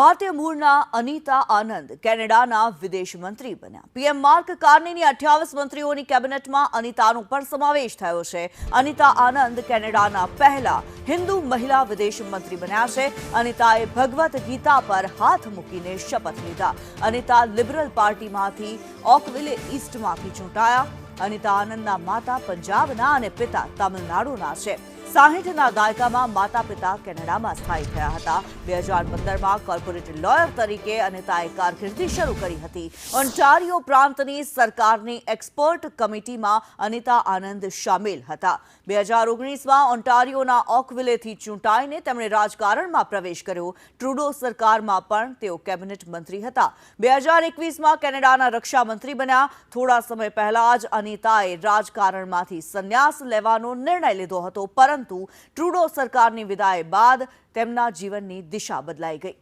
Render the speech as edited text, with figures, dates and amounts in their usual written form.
ભારતીય મૂળના અનિતા આનંદ કેનેડાના વિદેશ મંત્રી બન્યા। પીએમ માર્ક કાર્નીની 28 મંત્રીઓની કેબિનેટમાં અનિતાનો પણ સમાવેશ થયો છે। અનિતા આનંદ કેનેડાના પહેલા હિન્દુ મહિલા વિદેશ મંત્રી બન્યા છે। અનિતાએ ભગવદ ગીતા પર હાથ મૂકીને શપથ લીધા। અનિતા લિબરલ પાર્ટીમાંથી ઓકવિલે ઈસ્ટમાંથી ચૂંટાયા। અનિતા આનંદના માતા પંજાબના અને પિતા તમિલનાડુના છે। 60ના દાયકામાં માતા પિતા કેનેડામાં સ્થાયી થયા હતા। 2015માં કોર્પોરેટ લોયર તરીકે અનિતાએ કારકિર્દી શરૂ કરી હતી। ઓન્ટારિયો પ્રાંતની સરકારની એક્સપર્ટ કમિટીમાં અનિતા આનંદ શામેલ હતા। 2019માં ઓન્ટારિયોના ઓકવિલેથી ચૂંટાઈને તેમણે રાજકારણમાં પ્રવેશ કર્યો। ટ્રુડો સરકારમાં પણ તેઓ કેબિનેટ મંત્રી હતા। 2021માં કેનેડાના રક્ષા મંત્રી બન્યા। થોડા સમય પહેલા જ અનિતાએ રાજકારણમાંથી સંન્યાસ લેવાનો નિર્ણય લીધો હતો, પરંતુ ટ્રુડો સરકારની વિદાય બાદ તેમના જીવનની દિશા બદલાઈ ગઈ।